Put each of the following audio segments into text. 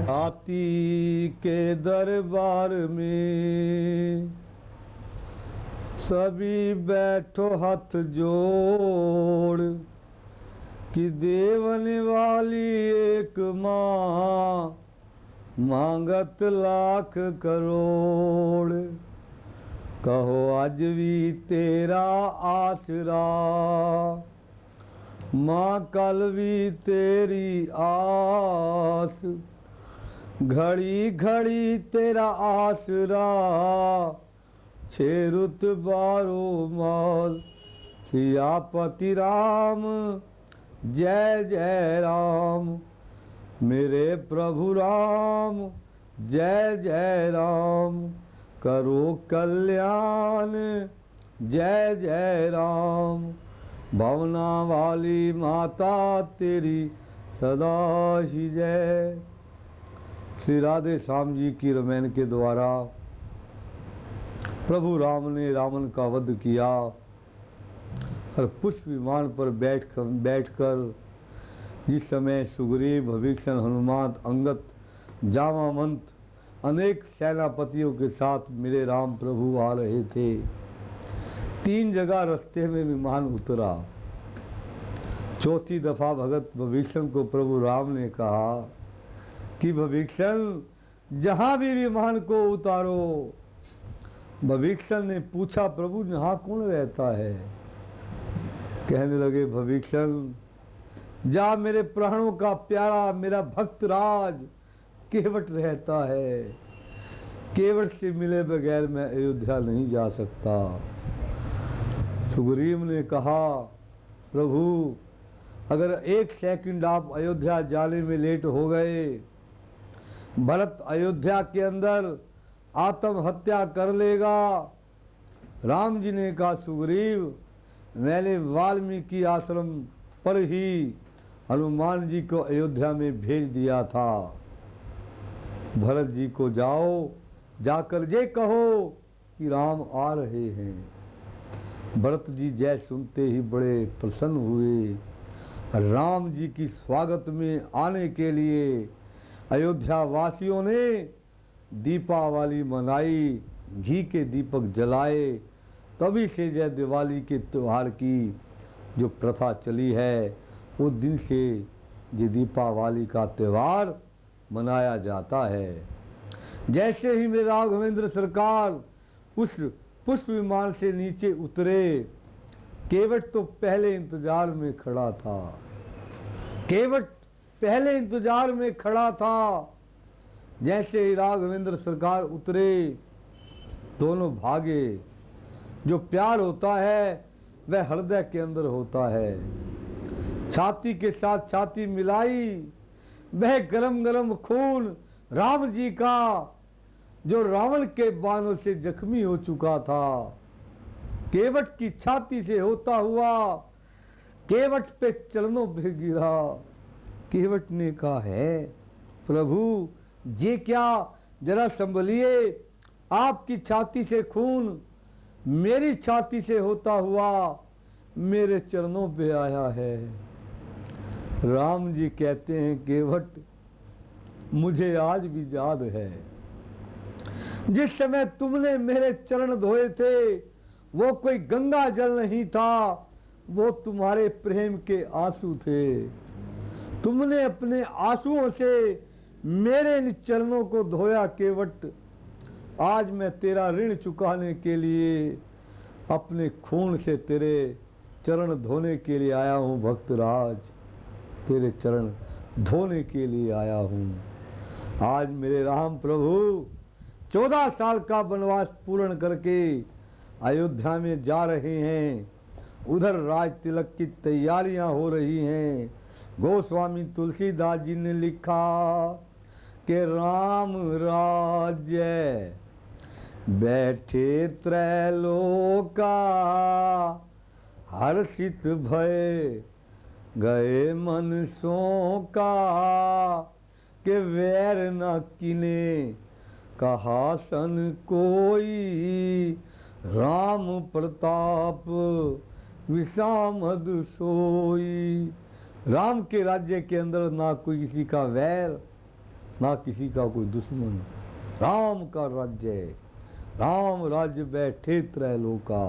आती के दरबार में सभी बैठो हाथ जोड़ कि देवन वाली एक माँ मांगत लाख करोड़। कहो आज भी तेरा आसरा माँ कल भी तेरी आस। घड़ी घड़ी तेरा आसरा छे रुत बारो माल। सियापति राम जय जय राम मेरे प्रभु राम जय जय राम। करो कल्याण जय जय राम। भवना वाली माता तेरी सदा ही जय। श्री राधे श्याम जी की रामायण के द्वारा प्रभु राम ने रावण का वध किया और पुष्प विमान पर बैठकर जिस समय सुग्रीव भविष्ण हनुमान अंगद जामावंत अनेक सेनापतियों के साथ मेरे राम प्रभु आ रहे थे, 3 जगह रास्ते में विमान उतरा। चौथी दफा भगत भविष्ण को प्रभु राम ने कहा कि भविष्ण जहां भी विमान को उतारो। भविष्ण ने पूछा प्रभु यहाँ कौन रहता है? कहने लगे भविष्ण जहाँ मेरे प्राणों का प्यारा मेरा भक्त राज केवट रहता है। केवट से मिले बगैर मैं अयोध्या नहीं जा सकता। सुग्रीव ने कहा प्रभु अगर 1 सेकंड आप अयोध्या जाने में लेट हो गए, भरत अयोध्या के अंदर आत्महत्या कर लेगा। राम जी ने कहा सुग्रीव मैंने वाल्मीकि आश्रम पर ही हनुमान जी को अयोध्या में भेज दिया था। भरत जी को जाओ जाकर ये कहो कि राम आ रहे हैं। भरत जी जय सुनते ही बड़े प्रसन्न हुए। राम जी की स्वागत में आने के लिए अयोध्या वासियों ने दीपावली मनाई, घी के दीपक जलाए। तभी से जय दिवाली के त्यौहार की जो प्रथा चली है उस दिन से ये दीपावली का त्यौहार मनाया जाता है। जैसे ही मेरे राघवेंद्र सरकार उस पुष्प विमान से नीचे उतरे, केवट तो पहले इंतजार में खड़ा था। केवट पहले इंतजार में खड़ा था। जैसे ही राघवेंद्र सरकार उतरे दोनों भागे। जो प्यार होता है वह हृदय के अंदर होता है। छाती के साथ छाती मिलाई, वह गरम गरम खून राम जी का जो रावण के बाणों से जख्मी हो चुका था, केवट की छाती से होता हुआ केवट पे चरणों पे गिरा। केवट ने कहा है प्रभु ये क्या, जरा संभलिए। आपकी छाती से खून मेरी छाती से होता हुआ मेरे चरणों पे आया है। राम जी कहते हैं केवट मुझे आज भी याद है जिस समय तुमने मेरे चरण धोए थे वो कोई गंगा जल नहीं था, वो तुम्हारे प्रेम के आंसू थे। तुमने अपने आंसुओं से मेरे इन चरणों को धोया केवट। आज मैं तेरा ऋण चुकाने के लिए अपने खून से तेरे चरण धोने के लिए आया हूँ। भक्तराज तेरे चरण धोने के लिए आया हूँ। आज मेरे राम प्रभु 14 साल का वनवास पूर्ण करके अयोध्या में जा रहे हैं। उधर राज तिलक की तैयारियां हो रही हैं। गोस्वामी तुलसीदास जी ने लिखा कि राम राज्य बैठे त्रैलोका हर्षित भय गए मनसों का के वैर न किने कहा सन कोई राम प्रताप विषामद सोई। राम के राज्य के अंदर ना कोई किसी का वैर ना किसी का कोई दुश्मन। राम का राज्य है, राम राज्य बैठे त्रैलोका।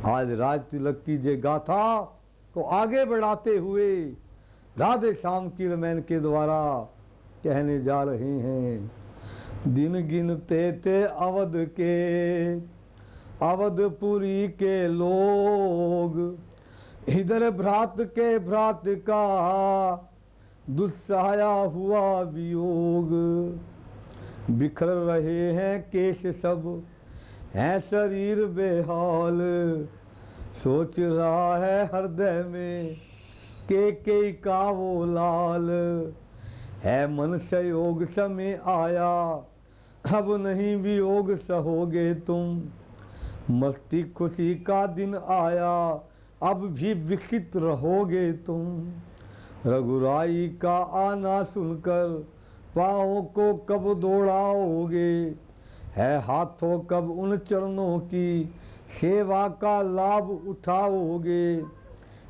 आज राज तिलक की जय गाथा को आगे बढ़ाते हुए राधे श्याम की रामायण के द्वारा कहने जा रहे हैं। दिन गिनते थे अवध के, अवधपुरी के लोग, इधर भ्रात के भ्रात का दुस्सहाया हुआ वियोग। बिखर रहे हैं केश सब, है शरीर बेहाल, सोच रहा है हृदय में के का वो लाल। है मन संयोग समय आया, अब नहीं वियोग सहोगे तुम। मस्ती खुशी का दिन आया, अब भी विकसित रहोगे तुम। रघुराई का आना सुनकर पाँवों को कब दौड़ाओगे। है हाथों कब उन चरणों की सेवा का लाभ उठाओगे।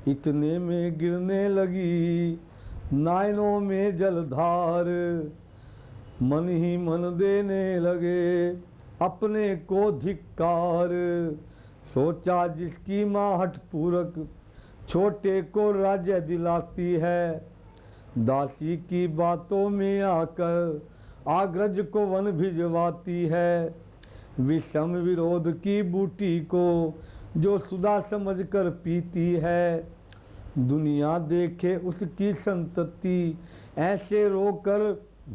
इतने में गिरने लगी नयनों में जलधार, मन ही मन देने लगे अपने को धिक्कार। सोचा जिसकी माँ हठ पूरक छोटे को राज्य दिलाती है, दासी की बातों में आकर आग्रज को वन भिजवाती है। विषम विरोध की बूटी को जो सुधा समझकर पीती है, दुनिया देखे उसकी संतति ऐसे रोकर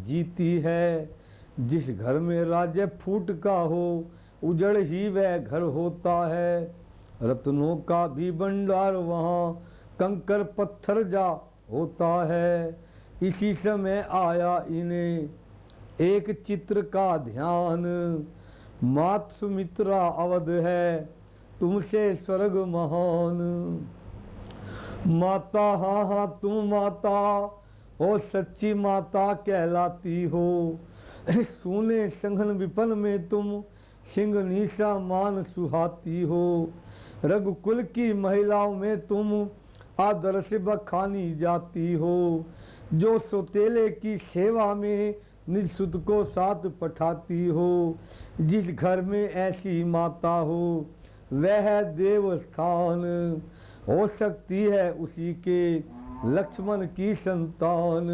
जीती है। जिस घर में राज्य फूट का हो उजड़ ही वह घर होता है। रत्नों का भी भंडार वहाँ कंकर पत्थर जा होता है। इसी समय आया इन्हें एक चित्र का ध्यान, मात सुमित्रा अवध है तुमसे स्वर्ग महान। माता हाँ हाँ तुम माता हो, सच्ची माता कहलाती हो। सोने संघन विपन में तुम सिंह सा मान सुहाती हो। रघुकुल की महिलाओं में तुम आदर्श बखानी जाती हो। जो सोतेले की सेवा में निःसुत को साथ पठाती हो। जिस घर में ऐसी माता हो वह देव स्थान, हो सकती है उसी के लक्ष्मण की संतान।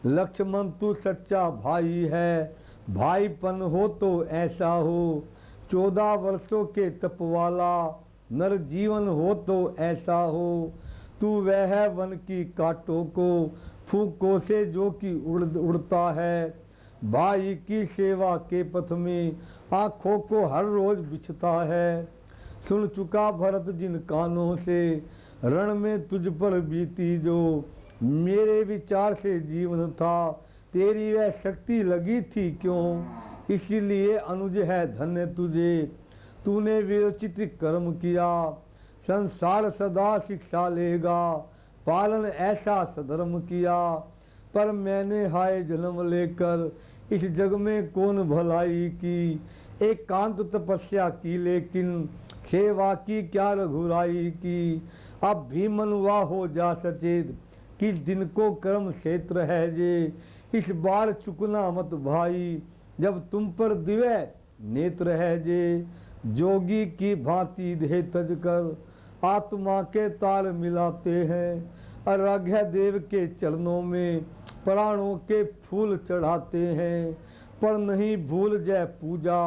लक्ष्मण तू सच्चा भाई है, भाईपन हो तो ऐसा हो। 14 वर्षों के तप वाला नर जीवन हो तो ऐसा हो। तू वह वन की कांटों को फूकों से जो कि उड़ता है। भाई की सेवा के पथ में आँखों को हर रोज बिछता है। सुन चुका भरत जिन कानों से रण में तुझ पर बीती जो। मेरे विचार से जीवन था तेरी वह शक्ति लगी थी क्यों। इसीलिए अनुज है धन्य तुझे, तूने विरचित कर्म किया। संसार सदा शिक्षा लेगा, पालन ऐसा सधर्म किया। पर मैंने हाय जन्म लेकर इस जग में कौन भलाई की। एकांत तपस्या की लेकिन सेवा की क्या रघुराई की। अब भी मनुआ हो जा सचेत, किस दिन को कर्म क्षेत्र है जे। इस बार चुकना मत भाई, जब तुम पर दिव्य नेत्र है जे। जोगी की भांति देह तज कर आत्मा के तार मिलाते हैं। अर्घ्य देव के चरणों में प्राणों के फूल चढ़ाते हैं। पर नहीं भूल जय पूजा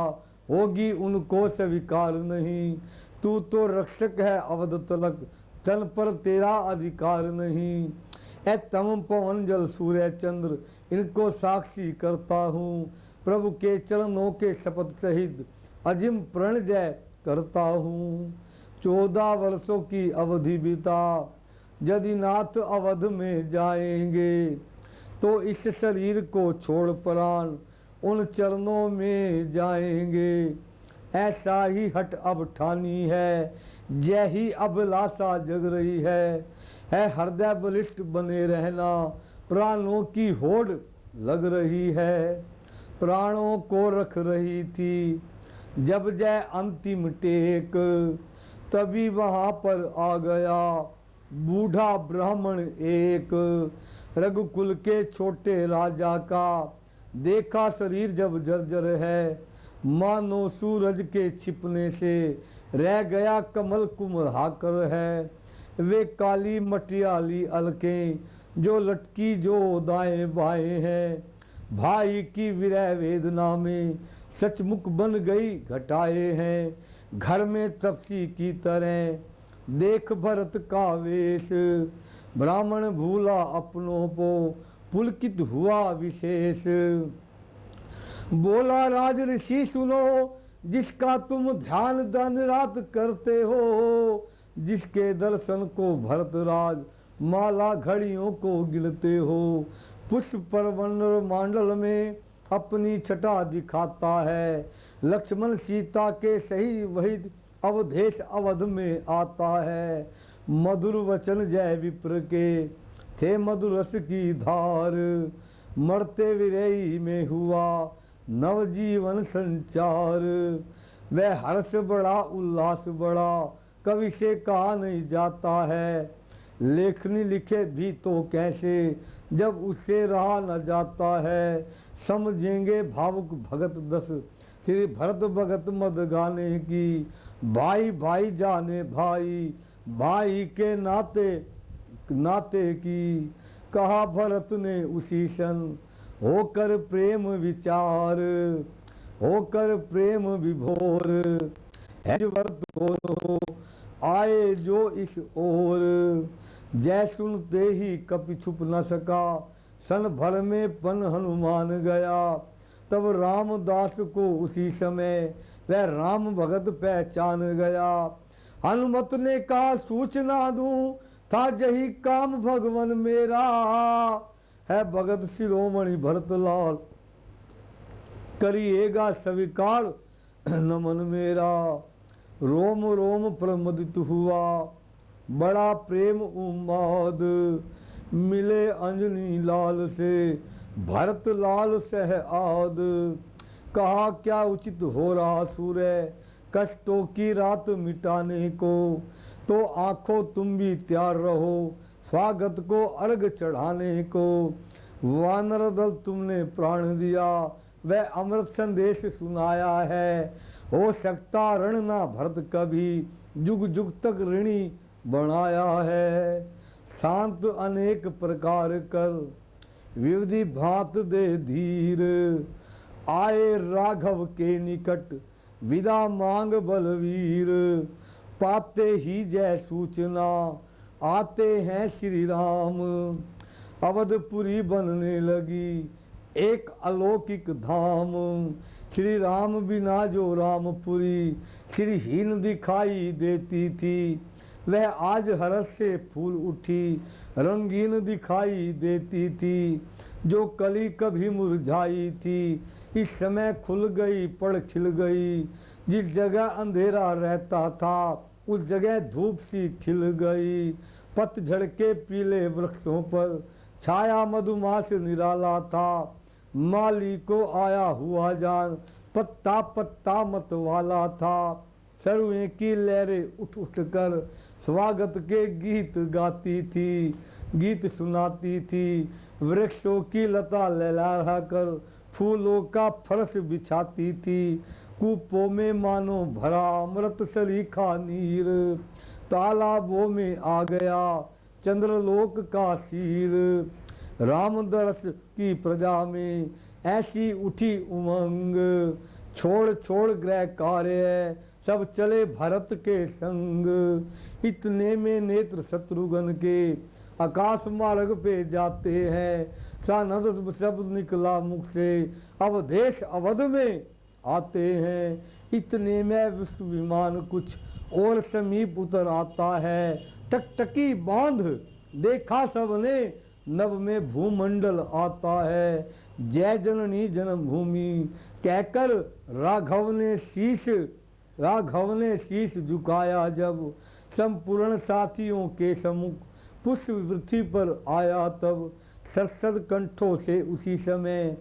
होगी उनको स्वीकार नहीं। तू तो रक्षक है अवध तलक, तन पर तेरा अधिकार नहीं। ऐ तम पवन जल सूर्य चंद्र इनको साक्षी करता हूँ। प्रभु के चरणों के शपथ सहित अजिम प्रण जय करता हूँ। 14 वर्षों की अवधि बीता, यदि नाथ अवध में जाएंगे तो इस शरीर को छोड़ प्राण उन चरणों में जाएंगे। ऐसा ही हट अब ठानी है, जय ही अभिलाषा जग रही है हृदय बलिष्ठ बने रहना, प्राणों की होड़ लग रही है। प्राणों को रख रही थी जब जय अंतिम टेक, तभी वहाँ पर आ गया बूढ़ा ब्राह्मण एक। रघुकुल के छोटे राजा का देखा शरीर जब जर्जर है, मानो सूरज के छिपने से रह गया कमल कुम्हाकर है। वे काली मटियाली अलकें जो लटकी जो दाएं बाएं हैं, भाई की विरह वेदना में सचमुख बन गई घटाए हैं। घर में तपसी की तरह देख भरत का वेश, ब्राह्मण भूला अपनों को पुलकित हुआ विशेष। बोला राज ऋषि सुनो, जिसका तुम ध्यान दिन रात करते हो, जिसके दर्शन को भरतराज माला घड़ियों को गिनते हो। पुष्प परमंडल मंडल में अपनी छटा दिखाता है, लक्ष्मण सीता के सही वही अवधेश अवध में आता है। मधुर वचन जय विप्र के थे मधुर रस की धार, मरते विरही में हुआ नवजीवन संचार। वह हर्ष बड़ा उल्लास बड़ा कवि से कहा नहीं जाता है, लेखनी लिखे भी तो कैसे जब उससे रहा न जाता है। समझेंगे भावुक भगत दस श्री भरत भगत मद गाने की, भाई भाई जाने भाई भाई के नाते नाते की। कहा भरत ने उसी सन होकर प्रेम विचार, होकर प्रेम विभोर है जो भरत को आए जो इस ओर। जय सुनते ही कपि छुप न सका, सन भर में पन हनुमान गया। तब रामदास को उसी समय वह राम भगत पहचान गया। हनुमत ने कहा सूचना दूं, था जही काम भगवन मेरा। है भगत शिरोमणि भरतलाल, करिएगा स्वीकार नमन मेरा। रोम रोम प्रमुदित हुआ बड़ा प्रेम उन्माद, मिले अंजनी लाल से भरत लाल सह आद। कहा क्या उचित हो रहा सूर्य कष्टों की रात मिटाने को, तो आंखों तुम भी तैयार रहो स्वागत को अर्घ चढ़ाने को। वानर दल तुमने प्राण दिया वह अमृत संदेश सुनाया है, हो सकता ऋण ना भरत कभी जुग जुग तक ऋणी बनाया है। शांत अनेक प्रकार कर विविधि भांत दे धीर, आए राघव के निकट विदा मांग बलवीर। पाते ही जय सूचना आते हैं श्री राम, अवधपुरी बनने लगी एक अलौकिक धाम। श्री राम बिना जो रामपुरी श्रीहीन दिखाई देती थी, वह आज हर्ष से फूल उठी रंगीन दिखाई देती थी। जो कली कभी मुरझाई थी इस समय खुल गई पड़ खिल गई, जिस जगह अंधेरा रहता था उस जगह धूप सी खिल गई। पतझड़ के पीले वृक्षों पर छाया मधुमास निराला था, माली को आया हुआ जान पत्ता पत्ता मत वाला था। सरुएं की लहरें उठ उठ कर स्वागत के गीत गाती थी, गीत सुनाती थी। वृक्षों की लता लहरा कर फूलों का फर्श बिछाती थी, कूपों में मानो भरा अमृत सरीखा नीर। तालाबों में आ गया चंद्रलोक का सीर, रामदरस की प्रजा में ऐसी उठी उमंग। छोड़ छोड़ गृह कार्य सब चले भरत के संग, इतने में नेत्र शत्रुघ्न के आकाश मार्ग पे जाते हैं। सानंद शब्द निकला मुख से अवधेश अवध में आते हैं। इतने में विश्व विमान कुछ और समीप उतर आता है, टकटकी बांध देखा सबने नभ में भूमंडल आता है। जय जननी जन्मभूमि कहकर राघव ने शीश झुकाया जब, संपूर्ण साथियों के सम्मुख पुष्प पृथ्वी पर आया तब। सत्सद कंठों से उसी समय